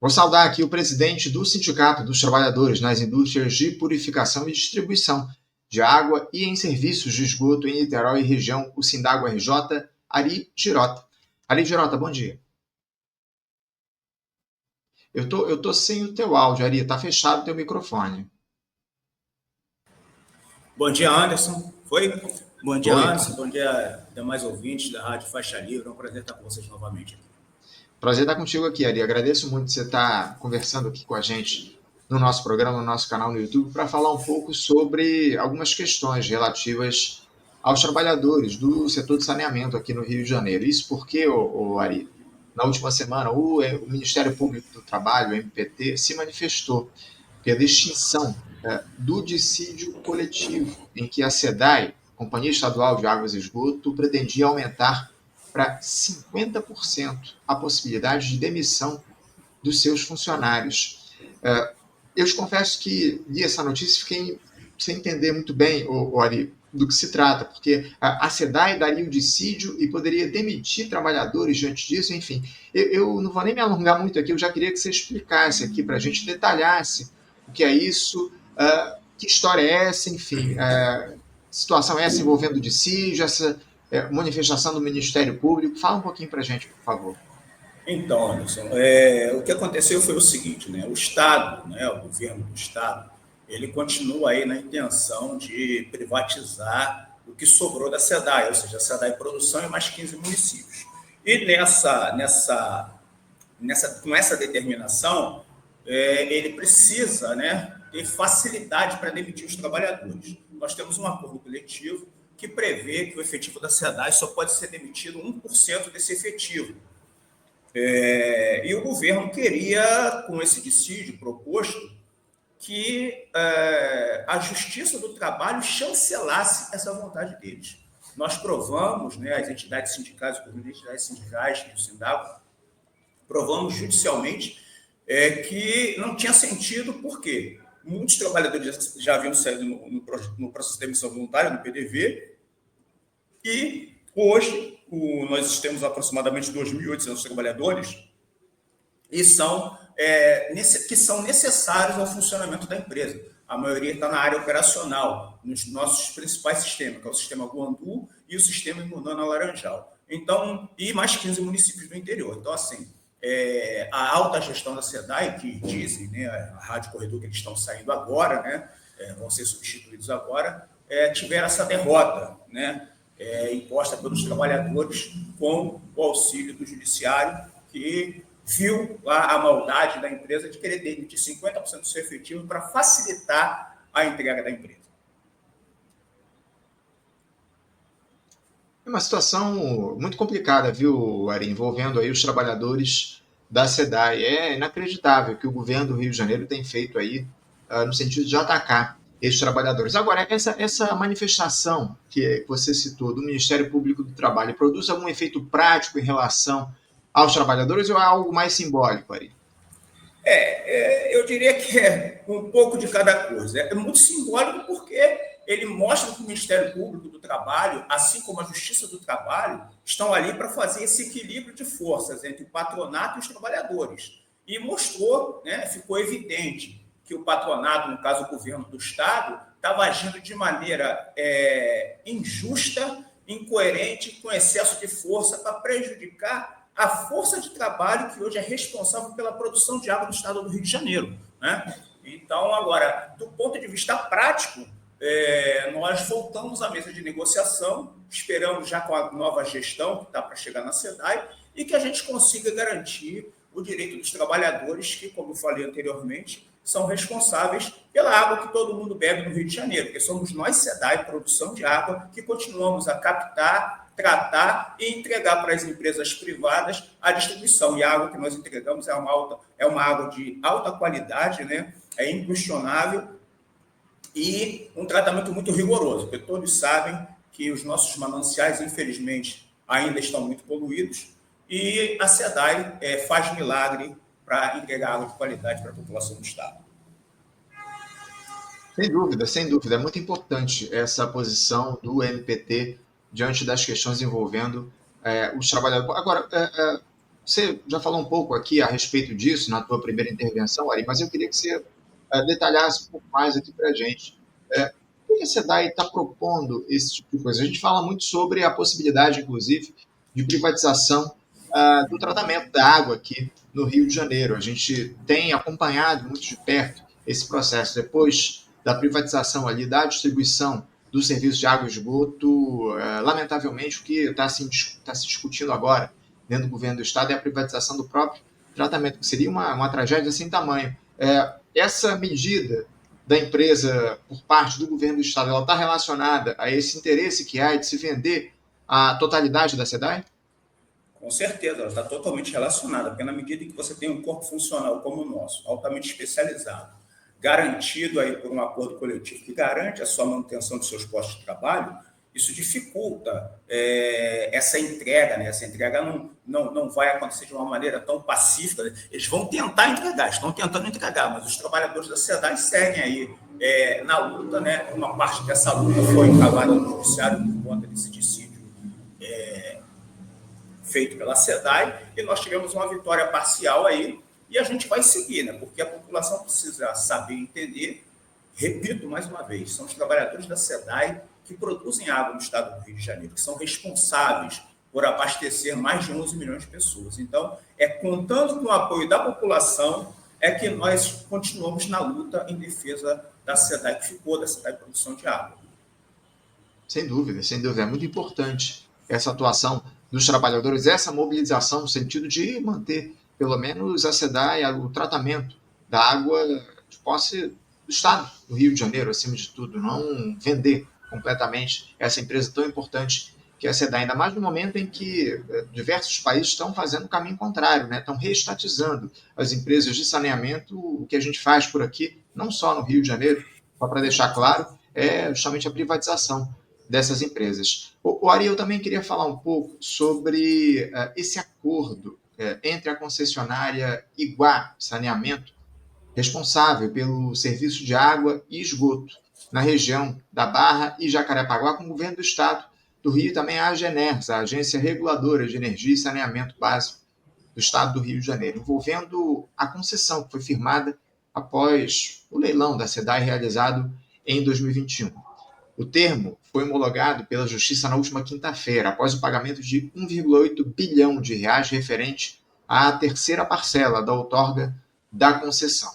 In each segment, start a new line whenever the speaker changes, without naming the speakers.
Vou saudar aqui o presidente do Sindicato dos Trabalhadores nas Indústrias de Purificação e Distribuição de Água e em Serviços de Esgoto em Niterói e região, o Sindago RJ, Ari Girota. Ari Girota, bom dia. Eu tô sem o teu áudio, Ari, tá fechado o teu microfone.
Bom dia, Anderson. Foi? Bom dia,
Oi.
Anderson. Bom dia, demais ouvintes da Rádio Faixa Livre. É um prazer estar com vocês novamente aqui.
Prazer estar contigo aqui, Ari. Agradeço muito você estar conversando aqui com a gente no nosso programa, no nosso canal no YouTube, para falar um pouco sobre algumas questões relativas aos trabalhadores do setor de saneamento aqui no Rio de Janeiro. Isso porque, Ari, na última semana, o Ministério Público do Trabalho, o MPT, se manifestou pela extinção do dissídio coletivo, em que a SEDAI, Companhia Estadual de Águas e Esgoto, pretendia aumentar para 50% a possibilidade de demissão dos seus funcionários. Eu te confesso que li essa notícia e fiquei sem entender muito bem, Ari, do que se trata, porque a SEDAI daria o dissídio e poderia demitir trabalhadores diante disso, enfim. Eu não vou nem me alongar muito aqui, eu já queria que você explicasse aqui para a gente, detalhasse o que é isso, que história é essa, enfim, situação é essa envolvendo o dissídio, essa manifestação do Ministério Público. Fala um pouquinho para a gente, por favor.
Então, Anderson, o que aconteceu foi o seguinte, né? O Estado, né, o governo do Estado, ele continua aí na intenção de privatizar o que sobrou da SEDAI, ou seja, a SEDAI Produção e mais 15 municípios. E com essa determinação, ele precisa, né, ter facilidade para demitir os trabalhadores. Nós temos um acordo coletivo que prevê que o efetivo da SEDAI só pode ser demitido 1% desse efetivo. E o governo queria, com esse dissídio proposto, que a Justiça do Trabalho chancelasse essa vontade deles. Nós provamos, né, as entidades sindicais, as entidades sindicais e o Sindago, provamos judicialmente que não tinha sentido, por quê? Muitos trabalhadores já haviam saído no processo de demissão voluntária, no PDV, e hoje nós temos aproximadamente 2.800 trabalhadores que são necessários ao funcionamento da empresa. A maioria está na área operacional, nos nossos principais sistemas, que é o sistema Guandu e o sistema Imunana Laranjal. Então, e mais 15 municípios do interior. Então, assim, a alta gestão da SEDAI, que dizem, né, a Rádio Corredor, que eles estão saindo agora, né, vão ser substituídos agora, tiveram essa derrota, né, imposta pelos trabalhadores com o auxílio do judiciário, que viu lá a maldade da empresa de querer demitir 50% do seu efetivo para facilitar a entrega da empresa.
É uma situação muito complicada, viu, Ari, envolvendo aí os trabalhadores da SEDAI. É inacreditável que o governo do Rio de Janeiro tem feito aí no sentido de atacar esses trabalhadores. Agora, essa manifestação que você citou do Ministério Público do Trabalho produz algum efeito prático em relação aos trabalhadores ou é algo mais simbólico, Ari?
Eu diria que é um pouco de cada coisa. É muito simbólico porque ele mostra que o Ministério Público do Trabalho, assim como a Justiça do Trabalho, estão ali para fazer esse equilíbrio de forças entre o patronato e os trabalhadores. E mostrou, né, ficou evidente que o patronato, no caso o governo do Estado, estava agindo de maneira injusta, incoerente, com excesso de força para prejudicar a força de trabalho que hoje é responsável pela produção de água no estado do Rio de Janeiro, né? Então, agora, do ponto de vista prático, nós voltamos à mesa de negociação, esperamos já com a nova gestão que está para chegar na SEDAI e que a gente consiga garantir o direito dos trabalhadores que, como eu falei anteriormente, são responsáveis pela água que todo mundo bebe no Rio de Janeiro, porque somos nós, SEDAI, produção de água, que continuamos a captar, tratar e entregar para as empresas privadas a distribuição. E a água que nós entregamos é uma água de alta qualidade, né? É inquestionável e um tratamento muito rigoroso, porque todos sabem que os nossos mananciais, infelizmente, ainda estão muito poluídos e a SEDAI faz milagre para entregar água de qualidade para a população do estado.
Sem dúvida. É muito importante essa posição do MPT diante das questões envolvendo os trabalhadores. Agora, Você já falou um pouco aqui a respeito disso na tua primeira intervenção, Ari, mas eu queria que você detalhasse um pouco mais aqui para a gente. Por que a SEDAI está propondo esse tipo de coisa? A gente fala muito sobre a possibilidade, inclusive, de privatização do tratamento da água aqui no Rio de Janeiro. A gente tem acompanhado muito de perto esse processo. Depois da privatização ali da distribuição do serviço de água e esgoto, lamentavelmente, o que está se discutindo agora dentro do governo do Estado é a privatização do próprio tratamento, que seria uma tragédia sem tamanho. Essa medida da empresa por parte do governo do Estado, ela está relacionada a esse interesse que há de se vender a totalidade da SEDAI?
Com certeza, ela está totalmente relacionada, porque na medida em que você tem um corpo funcional como o nosso, altamente especializado, garantido aí por um acordo coletivo que garante a sua manutenção dos seus postos de trabalho, isso dificulta essa entrega, né? Essa entrega não vai acontecer de uma maneira tão pacífica. Né? Eles vão tentar entregar, estão tentando entregar, mas os trabalhadores da SEDAI seguem aí na luta, né? Uma parte dessa luta foi encavada no judiciário por conta desse dissídio feito pela SEDAI, e nós tivemos uma vitória parcial aí, e a gente vai seguir, né? Porque a população precisa saber entender, repito mais uma vez, são os trabalhadores da SEDAI que produzem água no estado do Rio de Janeiro, que são responsáveis por abastecer mais de 11 milhões de pessoas. Então, contando com o apoio da população, que nós continuamos na luta em defesa da SEDAI, que ficou da SEDAI Produção de Água.
Sem dúvida, sem dúvida. É muito importante essa atuação dos trabalhadores, essa mobilização no sentido de manter, pelo menos, a SEDAI, o tratamento da água de posse do Estado do Rio de Janeiro, acima de tudo, não vender completamente essa empresa tão importante que é a SEDAI, ainda mais no momento em que diversos países estão fazendo o caminho contrário, né? Estão reestatizando as empresas de saneamento. O que a gente faz por aqui, não só no Rio de Janeiro, só para deixar claro, é justamente a privatização dessas empresas. O Ari, eu também queria falar um pouco sobre esse acordo entre a concessionária Iguá Saneamento, responsável pelo serviço de água e esgoto na região da Barra e Jacarepaguá, com o governo do Estado do Rio, e também a AGENERS, a Agência Reguladora de Energia e Saneamento Básico do Estado do Rio de Janeiro, envolvendo a concessão que foi firmada após o leilão da SEDAI realizado em 2021. O termo foi homologado pela Justiça na última quinta-feira, após o pagamento de 1,8 bilhão de reais referente à terceira parcela da outorga da concessão.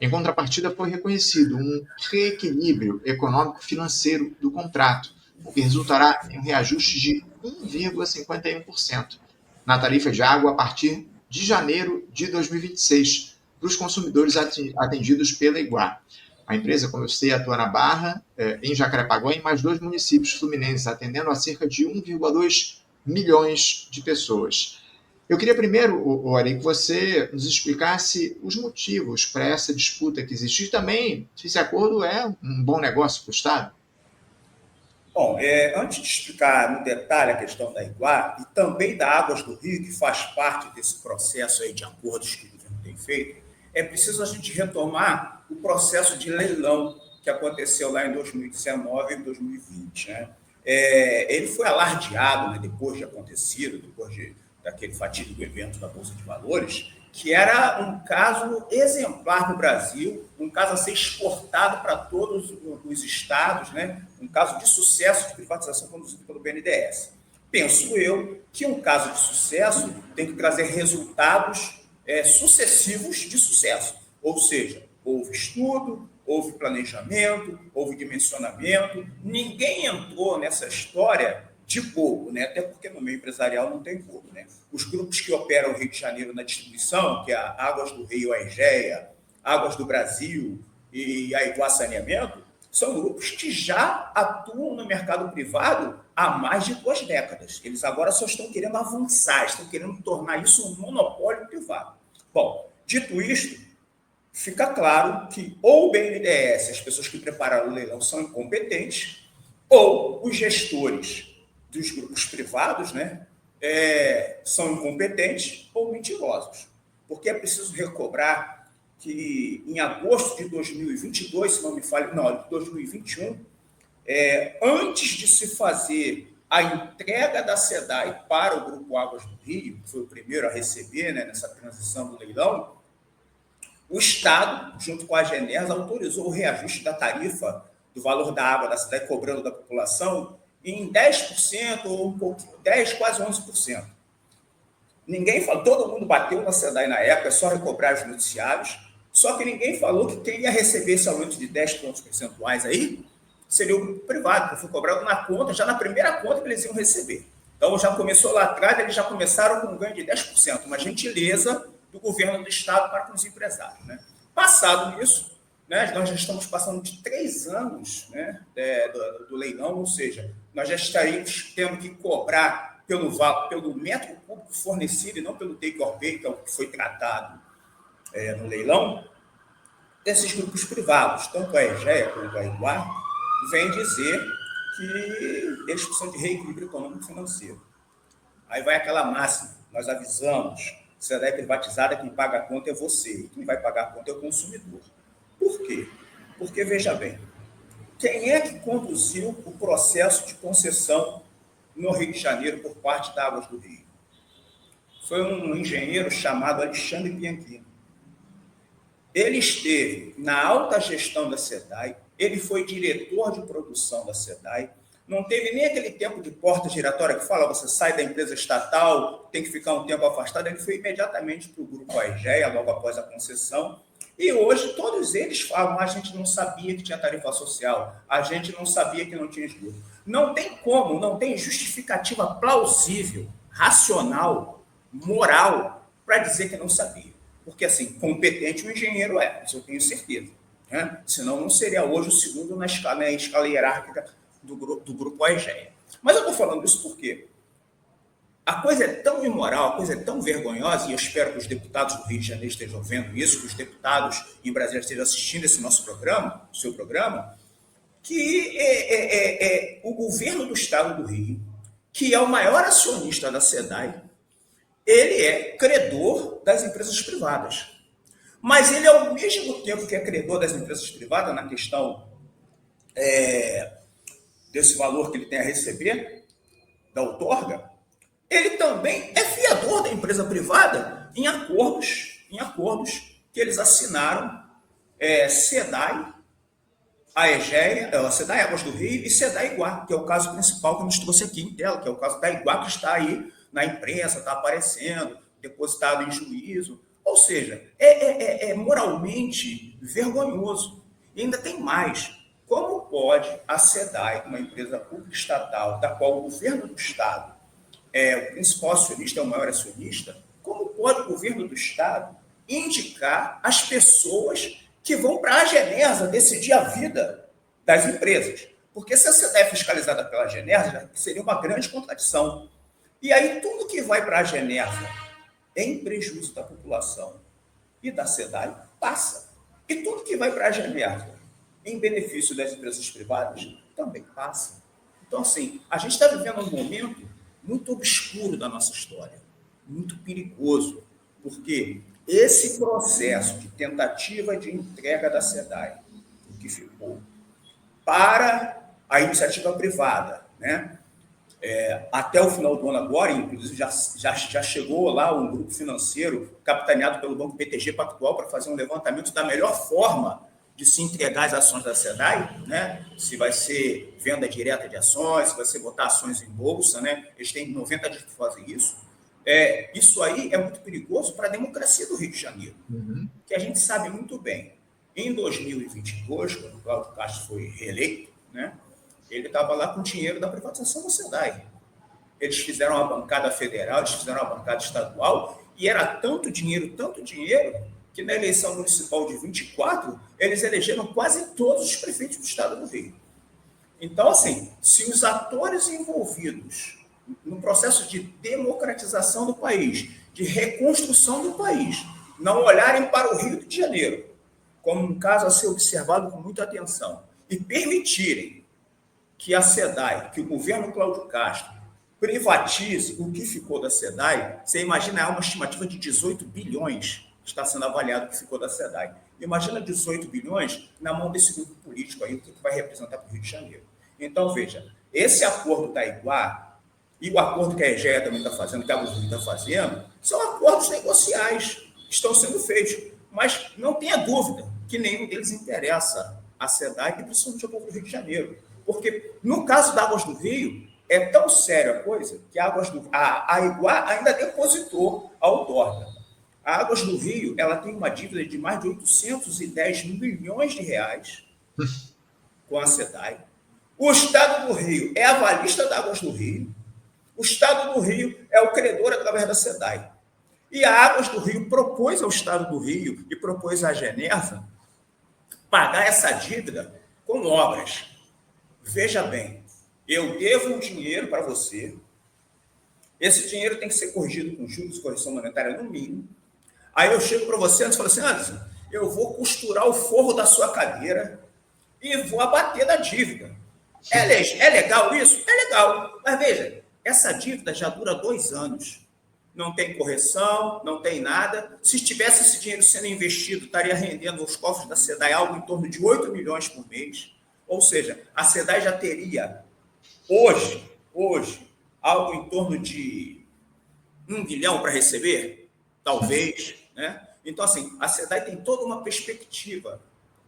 Em contrapartida, foi reconhecido um reequilíbrio econômico-financeiro do contrato, o que resultará em um reajuste de 1,51% na tarifa de água a partir de janeiro de 2026 para os consumidores atendidos pela Iguá. A empresa, como eu sei, atua na Barra, em Jacarepaguá e em mais 2 municípios fluminenses, atendendo a cerca de 1,2 milhões de pessoas. Eu queria primeiro, Ari, que você nos explicasse os motivos para essa disputa que existe e também se esse acordo é um bom negócio para o Estado.
Bom, antes de explicar no detalhe a questão da Iguá e também da Águas do Rio, que faz parte desse processo aí de acordos que o governo tem feito, é preciso a gente retomar o processo de leilão que aconteceu lá em 2019 e 2020. Né? Ele foi alardeado, né, depois de acontecido, daquele fatídico evento da Bolsa de Valores, que era um caso exemplar no Brasil, um caso a ser exportado para todos os estados, né? Um caso de sucesso de privatização conduzido pelo BNDES. Penso eu que um caso de sucesso tem que trazer resultados sucessivos de sucesso, ou seja, houve estudo, houve planejamento, houve dimensionamento, ninguém entrou nessa história de pouco, né? Até porque no meio empresarial não tem pouco. Né? Os grupos que operam o Rio de Janeiro na distribuição, que é a Águas do Rio, a Egeia, Águas do Brasil e a Iguá Saneamento, são grupos que já atuam no mercado privado há mais de 2 décadas. Eles agora só estão querendo avançar, estão querendo tornar isso um monopólio privado. Bom, dito isto, fica claro que ou o BNDES, as pessoas que prepararam o leilão, são incompetentes, ou os gestores dos grupos privados, né, são incompetentes ou mentirosos. Porque é preciso recobrar que em agosto de 2022, se não me falha, não, de 2021, antes de se fazer a entrega da SEDAI para o Grupo Águas do Rio, que foi o primeiro a receber, né, nessa transição do leilão, o Estado, junto com a Genersa, autorizou o reajuste da tarifa do valor da água da SEDAI cobrando da população em 10% ou um pouquinho, 10, quase 11%. Ninguém falou, todo mundo bateu na SEDAI na época, é só recobrar os noticiários, só que ninguém falou que quem ia receber esse aumento de 10 pontos percentuais aí seria o grupo privado, que foi cobrado na conta, já na primeira conta que eles iam receber. Então, já começou lá atrás, eles já começaram com um ganho de 10%, uma gentileza do governo do Estado para com os empresários. Né? Passado isso, né, nós já estamos passando de 3 anos, né, do leilão, ou seja, nós já estaríamos tendo que cobrar pelo metro cúbico fornecido e não pelo take or pay, que é o que foi tratado no leilão, desses grupos privados, tanto a EGEA quanto a Iguá, vem dizer que eles precisam de reequilíbrio econômico e financeiro. Aí vai aquela máxima, nós avisamos, se ela é privatizada, quem paga a conta é você, quem vai pagar a conta é o consumidor. Por quê? Porque, veja bem, quem é que conduziu o processo de concessão no Rio de Janeiro por parte da Águas do Rio? Foi um engenheiro chamado Alexandre Bianchini. Ele esteve na alta gestão da SEDAI, ele foi diretor de produção da SEDAI, não teve nem aquele tempo de porta giratória que fala, você sai da empresa estatal, tem que ficar um tempo afastado, ele foi imediatamente para o grupo AEGEA, logo após a concessão, e hoje todos eles falam, a gente não sabia que tinha tarifa social, a gente não sabia que não tinha esgoto. Não tem como, não tem justificativa plausível, racional, moral, para dizer que não sabia. Porque, assim, competente o engenheiro é, isso eu tenho certeza. Né? Senão não seria hoje o segundo na escala hierárquica do grupo AEGEA. Mas eu estou falando isso porque a coisa é tão imoral, a coisa é tão vergonhosa, e eu espero que os deputados do Rio de Janeiro estejam vendo isso, que os deputados em Brasília estejam assistindo esse nosso programa, o seu programa, que o governo do Estado do Rio, que é o maior acionista da SEDAI, ele é credor das empresas privadas. Mas ele, ao mesmo tempo que é credor das empresas privadas, na questão desse valor que ele tem a receber, da outorga, ele também é fiador da empresa privada em acordos que eles assinaram, SEDAI, AEGEA, SEDAI Águas do Rio e SEDAI Iguá, que é o caso principal que nos trouxe aqui em tela, que é o caso da Iguá, que está aí na imprensa, está aparecendo, depositado em juízo. Ou seja, é moralmente vergonhoso. E ainda tem mais. Como pode a SEDAI, uma empresa pública estatal, da qual o governo do Estado é o principal acionista, é o maior acionista, como pode o governo do Estado indicar as pessoas que vão para a Genersa decidir a vida das empresas? Porque se a SEDAI é fiscalizada pela Genersa, seria uma grande contradição. E aí tudo que vai para a Genersa em prejuízo da população e da SEDAI passa. E tudo que vai para a Genersa em benefício das empresas privadas também passa. Então, assim, a gente está vivendo um momento muito obscuro da nossa história, muito perigoso, porque esse processo de tentativa de entrega da SEDAI, o que ficou, para a iniciativa privada, né? Até o final do ano agora, inclusive já chegou lá um grupo financeiro capitaneado pelo Banco BTG Pactual para fazer um levantamento da melhor forma de se entregar as ações da SEDAI, né? Se vai ser venda direta de ações, se vai ser botar ações em bolsa, né? Eles têm 90 dias para fazer isso. Isso aí é muito perigoso para a democracia do Rio de Janeiro, que a gente sabe muito bem. Em 2022, quando o Cláudio Castro foi reeleito, né? Ele estava lá com o dinheiro da privatização da SEDAI. Eles fizeram a bancada federal, eles fizeram a bancada estadual, e era tanto dinheiro, que na eleição municipal de 24, eles elegeram quase todos os prefeitos do estado do Rio. Então, assim, se os atores envolvidos no processo de democratização do país, de reconstrução do país, não olharem para o Rio de Janeiro como um caso a ser observado com muita atenção e permitirem que a SEDAI, que o governo Cláudio Castro privatize o que ficou da SEDAI, você imagina, há uma estimativa de 18 bilhões que está sendo avaliado o que ficou da SEDAI. Imagina 18 bilhões na mão desse grupo político aí, o que vai representar para o Rio de Janeiro. Então, veja, Esse acordo da Iguá e o acordo que a EGEA também está fazendo, que a Águas do Rio está fazendo, são acordos negociais que estão sendo feitos. Mas não tenha dúvida que nenhum deles interessa a SEDAI e principalmente ao povo do Rio de Janeiro. Porque, no caso da Águas do Rio, é tão séria a coisa que a Iguá ainda depositou a outorga. A Águas do Rio ela tem uma dívida de mais de 810 milhões de reais com a SEDAI. O Estado do Rio é avalista da Águas do Rio. O Estado do Rio é o credor através da SEDAI. E a Águas do Rio propôs ao Estado do Rio e propôs à Generva pagar essa dívida com obras. Veja bem, eu devo um dinheiro para você, esse dinheiro tem que ser corrigido com juros e correção monetária no mínimo. Aí eu chego para você antes e falo assim, Anderson, eu vou costurar o forro da sua cadeira e vou abater da dívida. É legal isso? É legal. Mas veja, essa dívida já dura 2 anos. Não tem correção, não tem nada. Se tivesse esse dinheiro sendo investido, estaria rendendo aos cofres da SEDAI algo em torno de 8 milhões por mês. Ou seja, a SEDAI já teria, hoje, algo em torno de 1 bilhão para receber, talvez, né? Então, assim, a SEDAI tem toda uma perspectiva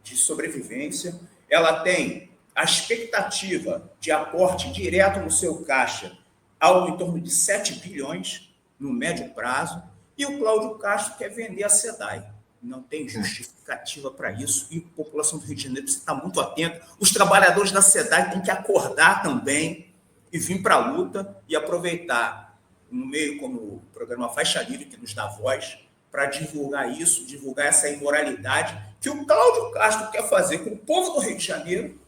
de sobrevivência, ela tem a expectativa de aporte direto no seu caixa, algo em torno de 7 bilhões no médio prazo, e o Cláudio Castro quer vender a SEDAI. Não tem justificativa para isso, e a população do Rio de Janeiro precisa estar muito atenta. Os trabalhadores da SEDAI têm que acordar também e vir para a luta e aproveitar um meio como o programa Faixa Livre, que nos dá voz, para divulgar isso, divulgar essa imoralidade que o Cláudio Castro quer fazer com o povo do Rio de Janeiro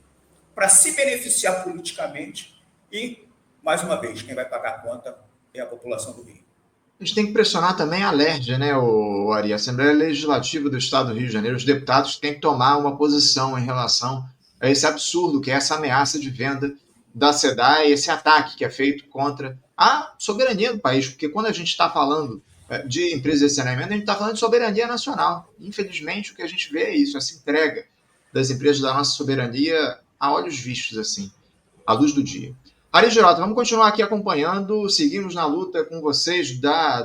para se beneficiar politicamente e, mais uma vez, quem vai pagar a conta é a população do Rio.
A gente tem que pressionar também a LERJ, né, Ari? A Assembleia Legislativa do Estado do Rio de Janeiro, os deputados têm que tomar uma posição em relação a esse absurdo que é essa ameaça de venda da SEDAI, esse ataque que é feito contra a soberania do país, porque quando a gente está falando de empresas de saneamento, a gente está falando de soberania nacional. Infelizmente, o que a gente vê é isso, essa entrega das empresas da nossa soberania a olhos vistos, assim, à luz do dia. Ari Girota, vamos continuar aqui acompanhando, seguimos na luta com vocês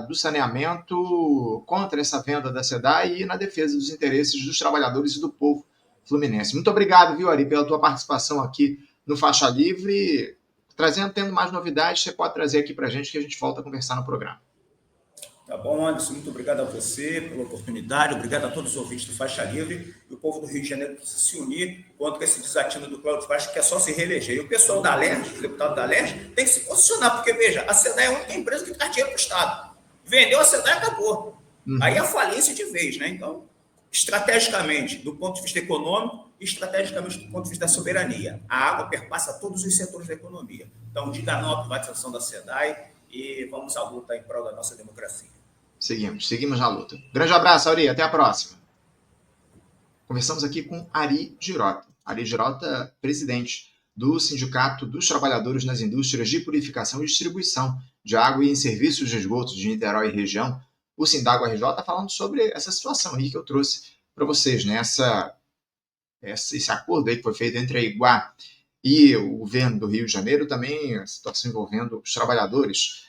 do saneamento contra essa venda da SEDAI e na defesa dos interesses dos trabalhadores e do povo fluminense. Muito obrigado, viu, Ari, pela tua participação aqui no Faixa Livre. Tendo mais novidades, você pode trazer aqui para a gente que a gente volta a conversar no programa.
Tá bom, Anderson, muito obrigado a você pela oportunidade, obrigado a todos os ouvintes do Faixa Livre, e o povo do Rio de Janeiro precisa se unir contra esse desatino do Cláudio Castro, que é só se reeleger. E o pessoal da LERJ, o deputado da LERJ, tem que se posicionar, porque, veja, a SEDAI é a única empresa que traz dinheiro para o Estado. Vendeu a SEDAI e acabou. Aí é falência de vez, né? Então, estrategicamente, do ponto de vista econômico, e estrategicamente do ponto de vista da soberania. A água perpassa todos os setores da economia. Então, diga não à privatização da SEDAI e vamos à luta em prol da nossa democracia.
Seguimos na luta. Grande abraço, Ari, até a próxima. Conversamos aqui com Ari Girota. Ari Girota, presidente do Sindicato dos Trabalhadores nas Indústrias de Purificação e Distribuição de Água e em Serviços de Esgoto de Niterói e região, o Sindago RJ, falando sobre essa situação aí que eu trouxe para vocês, né? Esse acordo aí que foi feito entre a Iguá e o governo do Rio de Janeiro, também a situação envolvendo os trabalhadores